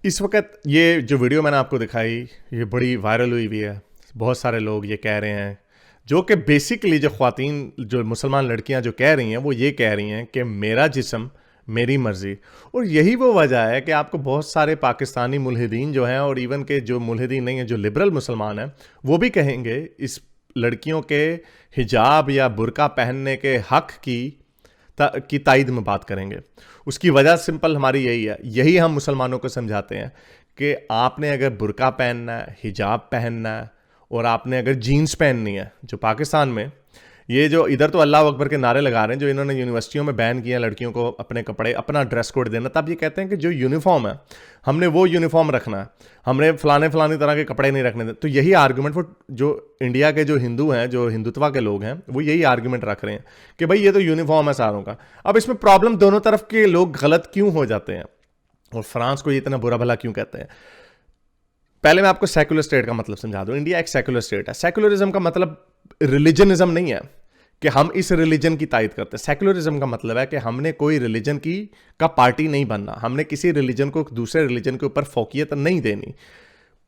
इस वक्त ये जो वीडियो मैंने आपको दिखाई, ये बड़ी वायरल हुई है। बहुत सारे लोग ये कह रहे हैं, जो कि बेसिकली जो ख्वातीन, जो मुसलमान लड़कियां जो कह रही हैं, वो ये कह रही हैं कि मेरा जिस्म मेरी मर्जी। और यही वो वजह है कि आपको बहुत सारे पाकिस्तानी मुल्हिदीन जो हैं, और इवन के जो मुल्हिदीन नहीं हैं, जो लिबरल मुसलमान हैं, वो भी कहेंगे इस लड़कियों के हिजाब या बुर्का पहनने के हक की तायद में बात करेंगे। उसकी वजह सिंपल हमारी यही है, यही हम मुसलमानों को समझाते हैं कि आपने अगर बुर्का पहनना है, हिजाब पहनना है, और आपने अगर जीन्स पहननी है, जो पाकिस्तान में ये जो इधर तो अल्लाह अकबर के नारे लगा रहे हैं, जो इन्होंने यूनिवर्सिटियों में बैन किया लड़कियों को अपने कपड़े, अपना ड्रेस कोड देना, तब ये कहते हैं कि जो यूनिफॉर्म है हमने वो यूनिफॉर्म रखना है, हमने फलाने तरह के कपड़े नहीं रखने। तो यही आर्गूमेंट वो जो इंडिया के जो हिंदू हैं, जो हिंदुत्वा के लोग हैं, वो यही आर्गूमेंट रख रहे हैं कि भाई ये तो यूनिफॉर्म है सारों का। अब इसमें प्रॉब्लम दोनों तरफ के लोग गलत क्यों हो जाते हैं, और फ्रांस को ये इतना बुरा भला क्यों कहते हैं। पहले मैं आपको सेकुलर स्टेट का मतलब समझा दूं। इंडिया एक सेकुलर स्टेट है। सेकुलरिज्म का मतलब रिलीजनिज्म नहीं है कि हम इस रिलीजन की तायद करते हैं। सेकुलरिज्म का मतलब है कि हमने कोई रिलीजन का पार्टी नहीं बनना, हमने किसी रिलीजन को दूसरे रिलीजन के ऊपर फोकियत नहीं देनी।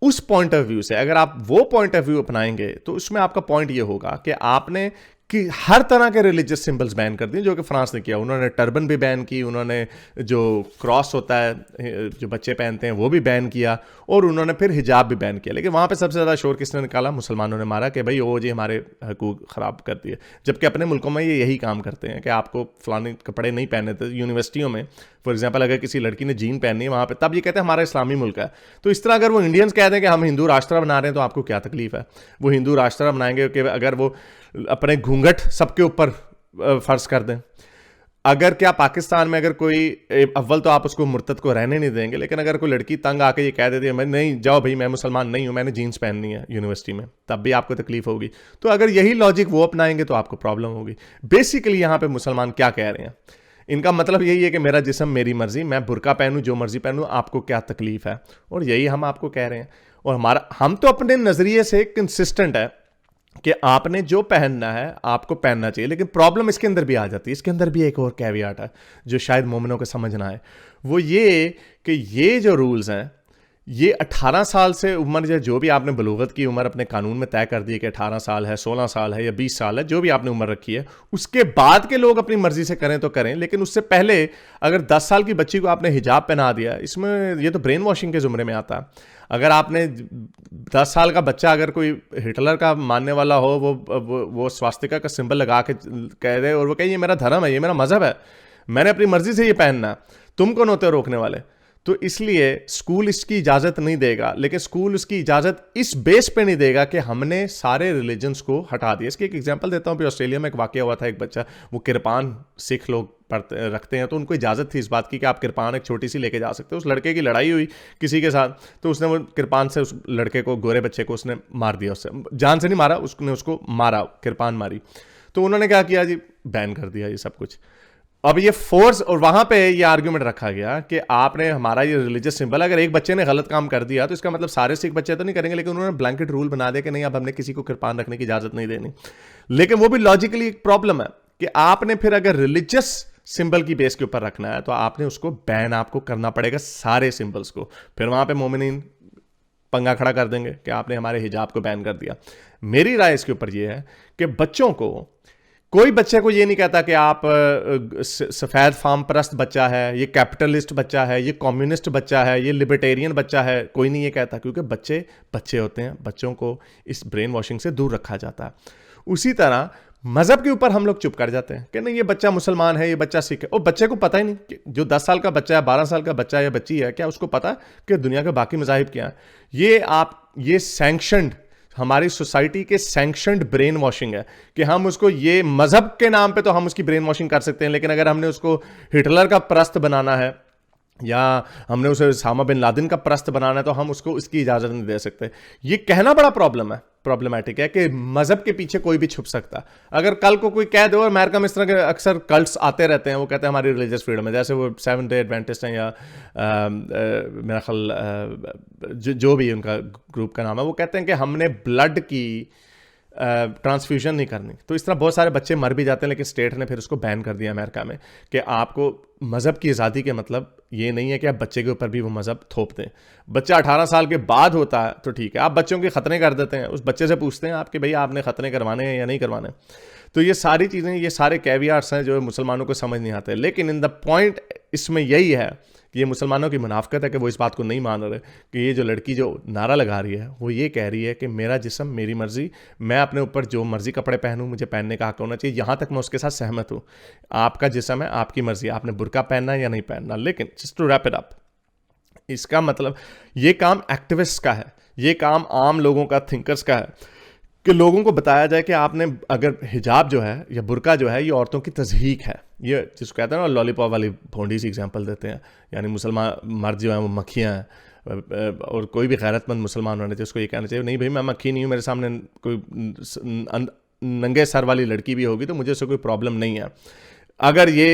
उस पॉइंट ऑफ व्यू से अगर आप वो पॉइंट ऑफ व्यू अपनाएंगे तो उसमें आपका पॉइंट ये होगा कि आपने कि हर तरह के रिलीजियस सिंबल्स बैन कर दिए, जो कि फ्रांस ने किया। उन्होंने टर्बन भी बैन की, उन्होंने जो क्रॉस होता है जो बच्चे पहनते हैं वो भी बैन किया, और उन्होंने फिर हिजाब भी बैन किया। लेकिन वहाँ पे सबसे ज़्यादा शोर किसने निकाला? मुसलमानों ने मारा कि भाई वो जी हमारे हकूक़ ख़राब कर दिए। जबकि अपने मुल्कों में ये यही काम करते हैं कि आपको फलाने कपड़े नहीं पहने थे। यूनिवर्सिटियों में फॉर एग्जाम्पल अगर किसी लड़की ने जीन पहननी है वहाँ पर, तब ये कहते हैं हमारा इस्लामी मुल्क है। तो इस तरह अगर वो इंडियंस कह दें कि हम हिंदू राष्ट्र बना रहे हैं, तो आपको क्या तकलीफ है? वो हिंदू राष्ट्र बनाएंगे कि अगर वो अपने घूंघट सबके ऊपर फर्ज कर दें। अगर क्या पाकिस्तान में अगर कोई, अव्वल तो आप उसको मुर्तद को रहने नहीं देंगे, लेकिन अगर कोई लड़की तंग आके ये कह देती है मैं नहीं, जाओ भाई मैं मुसलमान नहीं हूं, मैंने जीन्स पहननी है यूनिवर्सिटी में, तब भी आपको तकलीफ होगी। तो अगर यही लॉजिक वो अपनाएंगे तो आपको प्रॉब्लम होगी। बेसिकली यहां पे मुसलमान क्या कह रहे हैं, इनका मतलब यही है कि मेरा जिस्म मेरी मर्जी, मैं बुर्का पहनूं, जो मर्जी पहनूं, आपको क्या तकलीफ है? और यही हम आपको कह रहे हैं। और हम तो अपने नजरिए से कंसिस्टेंट है कि आपने जो पहनना है आपको पहनना चाहिए। लेकिन प्रॉब्लम इसके अंदर भी आ जाती है। इसके अंदर भी एक और कैवियाट है जो शायद मोमिनों को समझ ना आए। वो ये कि ये जो रूल्स हैं, ये 18 साल से उम्र, या जो भी आपने बलूगत की उम्र अपने कानून में तय कर दी है कि 18 साल है, 16 साल है या 20 साल है, जो भी आपने उम्र रखी है, उसके बाद के लोग अपनी मर्जी से करें तो करें। लेकिन उससे पहले अगर 10 साल की बच्ची को आपने हिजाब पहना दिया, इसमें ये तो ब्रेन वॉशिंग के जुमरे में आता है। अगर आपने 10 साल का बच्चा अगर कोई हिटलर का मानने वाला हो, वो स्वास्तिका का सिंबल लगा के कह दे और वो कहे ये मेरा धर्म है, ये मेरा मजहब है, मैंने अपनी मर्जी से ये पहनना है, तुम कौन होते हो रोकने वाले? तो इसलिए स्कूल इसकी इजाज़त नहीं देगा। लेकिन स्कूल उसकी इजाज़त इस बेस पे नहीं देगा कि हमने सारे रिलीजन्स को हटा दिया। इसकी एक एग्जांपल देता हूँ। भी ऑस्ट्रेलिया में एक वाकया हुआ था। एक बच्चा, वो किरपान सिख लोग रखते हैं, तो उनको इजाज़त थी इस बात की कि आप किरपान एक छोटी सी लेके जा सकते हो। उस लड़के की लड़ाई हुई किसी के साथ, तो उसने वो किरपान से उस लड़के को, गोरे बच्चे को उसने मार दिया। उससे जान से नहीं मारा, उसने उसको मारा, किरपान मारी। तो उन्होंने क्या किया जी, बैन कर दिया ये सब कुछ। अब ये फोर्स, और वहां पे ये आर्ग्यूमेंट रखा गया कि आपने हमारा ये रिलीजियस सिंबल, अगर एक बच्चे ने गलत काम कर दिया तो इसका मतलब सारे सिख बच्चे तो नहीं करेंगे, लेकिन उन्होंने ब्लैंकेट रूल बना दिया कि नहीं, अब हमने किसी को किरपान रखने की इजाजत नहीं देनी। लेकिन वो भी लॉजिकली एक प्रॉब्लम है कि आपने फिर अगर रिलीजियस सिंबल की बेस के ऊपर रखना है तो आपने उसको बैन आपको करना पड़ेगा, सारे सिंबल्स को। फिर वहां पे मोमिनीन पंगा खड़ा कर देंगे कि आपने हमारे हिजाब को बैन कर दिया। मेरी राय इसके ऊपर यह है कि बच्चों को, कोई बच्चे को ये नहीं कहता कि आप सफेद फार्म परस्त बच्चा है, ये कैपिटलिस्ट बच्चा है, ये कम्युनिस्ट बच्चा है, ये लिबर्टेरियन बच्चा है, कोई नहीं ये कहता, क्योंकि बच्चे बच्चे होते हैं। बच्चों को इस ब्रेन वॉशिंग से दूर रखा जाता है। उसी तरह मजहब के ऊपर हम लोग चुप कर जाते हैं कि नहीं, ये बच्चा मुसलमान है, ये बच्चा सिख है। और बच्चे को पता ही नहीं कि जो 10 साल का बच्चा है, 12 साल का बच्चा या बच्ची है, क्या उसको पता कि दुनिया के बाकी मजाहिब क्या है? ये सैंक्शनड, हमारी सोसाइटी के सैंक्शनड ब्रेन वॉशिंग है कि हम उसको, ये मजहब के नाम पे तो हम उसकी ब्रेन वॉशिंग कर सकते हैं, लेकिन अगर हमने उसको हिटलर का परस्त बनाना है या हमने उसे उसामा बिन लादेन का परस्त बनाना है तो हम उसको इसकी इजाजत नहीं दे सकते। ये कहना बड़ा प्रॉब्लमैटिक है कि मजहब के पीछे कोई भी छुप सकता। अगर कल को कोई कह दो, और अमेरिका में इस तरह के अक्सर कल्ट्स आते रहते हैं, वो कहते हैं हमारी रिलीजियस फ्रीडम है, जैसे वो 7 डे एडवेंटिस्ट हैं या मेरा ख्याल जो भी उनका ग्रुप का नाम है, वो कहते हैं कि हमने ब्लड की ट्रांसफ्यूजन नहीं करनी। तो इस तरह बहुत सारे बच्चे मर भी जाते हैं, लेकिन स्टेट ने फिर उसको बैन कर दिया अमेरिका में कि आपको मज़हब की आज़ादी के मतलब ये नहीं है कि आप बच्चे के ऊपर भी वो मज़हब थोप दें। बच्चा 18 साल के बाद होता है तो ठीक है, आप बच्चों के खतने कर देते हैं, उस बच्चे से पूछते हैं आप कि भाई आपने खतने करवाने हैं या नहीं करवाने। तो ये सारी चीज़ें, ये सारे कैवियार्स हैं जो मुसलमानों को समझ नहीं आते। लेकिन इन द पॉइंट इसमें यही है कि ये मुसलमानों की मुनाफकत है कि वो इस बात को नहीं मान रहे कि ये जो लड़की जो नारा लगा रही है वो ये कह रही है कि मेरा जिस्म मेरी मर्जी, मैं अपने ऊपर जो मर्जी कपड़े पहनूं, मुझे पहनने का हक होना चाहिए। यहाँ तक मैं उसके साथ सहमत हूँ, आपका जिस्म है, आपकी मर्जी, आपने बुर्का पहनना है या नहीं पहनना। लेकिन just to wrap it up, इसका मतलब ये काम एक्टिविस्ट का है, ये काम आम लोगों का, थिंकर्स का है कि लोगों को बताया जाए कि आपने अगर हिजाब जो है या बुर्का जो है ये औरतों की तज़हीक है। ये जिसको कहते हैं ना लॉलीपॉप वाली भोंडी सी एग्जांपल देते हैं, यानी मुसलमान मर्द जो हैं वो मक्खियाँ हैं, और कोई भी गैरतमंद मुसलमान होना चाहिए उसको ये कहना चाहिए नहीं भाई मैं मक्खी नहीं हूँ, मेरे सामने कोई नंगे सर वाली लड़की भी होगी तो मुझे उससे कोई प्रॉब्लम नहीं है, अगर ये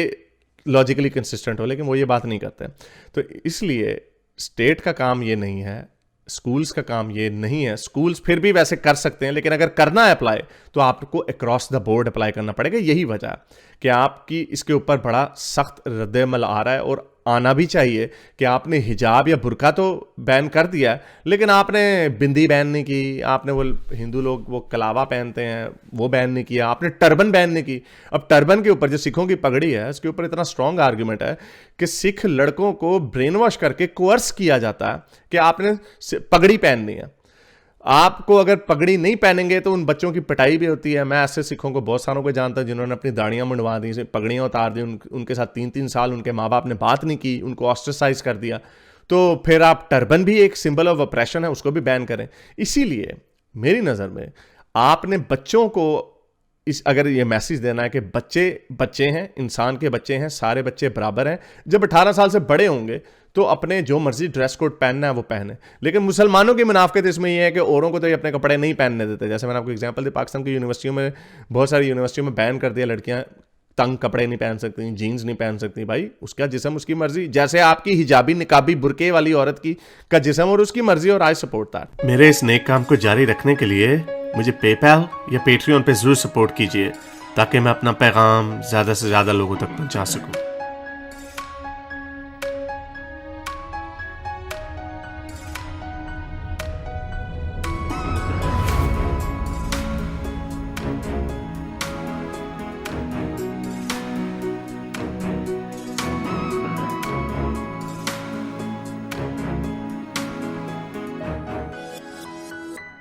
लॉजिकली कंसिस्टेंट हो। लेकिन वो ये बात नहीं करते। तो इसलिए स्टेट का काम ये नहीं है, स्कूल्स का काम ये नहीं है। स्कूल्स फिर भी वैसे कर सकते हैं, लेकिन अगर करना है अप्लाई तो आपको अक्रॉस द बोर्ड अप्लाई करना पड़ेगा। यही वजह है कि आपकी इसके ऊपर बड़ा सख्त रद्द-ए-अमल आ रहा है, और आना भी चाहिए कि आपने हिजाब या बुर्का तो बैन कर दिया है, लेकिन आपने बिंदी बैन नहीं की, आपने वो हिंदू लोग वो कलावा पहनते हैं वो बैन नहीं किया, आपने टर्बन बैन नहीं की। अब टर्बन के ऊपर जो सिखों की पगड़ी है उसके ऊपर इतना स्ट्रॉन्ग आर्ग्यूमेंट है कि सिख लड़कों को ब्रेन वॉश करके कोर्स किया जाता है कि आपने पगड़ी पहननी है। आपको अगर पगड़ी नहीं पहनेंगे तो उन बच्चों की पिटाई भी होती है। मैं ऐसे सिखों को बहुत सारों को जानता हूं जिन्होंने अपनी दाढ़ियां मुंडवा दी, पगड़ियां उतार दी, उनके साथ 3-3 साल उनके माँ बाप ने बात नहीं की, उनको ऑस्ट्रेसाइज कर दिया। तो फिर आप टर्बन भी एक सिंबल ऑफ ऑपरेशन है, उसको भी बैन करें। इसीलिए मेरी नज़र में आपने बच्चों को अगर ये मैसेज देना है कि बच्चे बच्चे हैं, इंसान के बच्चे हैं, सारे बच्चे बराबर हैं, जब 18 साल से बड़े होंगे तो अपने जो मर्जी ड्रेस कोड पहनना है वो पहने। लेकिन मुसलमानों की मुनाफकत इसमें यह है कि औरों को तो ये अपने कपड़े नहीं पहनने देते। जैसे मैंने आपको एग्जांपल दी, पाकिस्तान की यूनिवर्सिटियों में, बहुत सारी यूनिवर्सिटियों में बैन कर दिया, लड़कियां तंग कपड़े नहीं पहन सकती, जीन्स नहीं पहन सकती। भाई उसका जिस्म उसकी मर्जी, जैसे आपकी हिजाबी निकाबी बुरके वाली औरत की का जिस्म और उसकी मर्जी, और आई सपोर्ट दैट। मेरे इस नेक काम को जारी रखने के लिए मुझे पेपैल या पेट्रियन पे जरूर सपोर्ट कीजिए ताकि मैं अपना पैगाम ज़्यादा से ज़्यादा लोगों तक पहुंचा सकूं।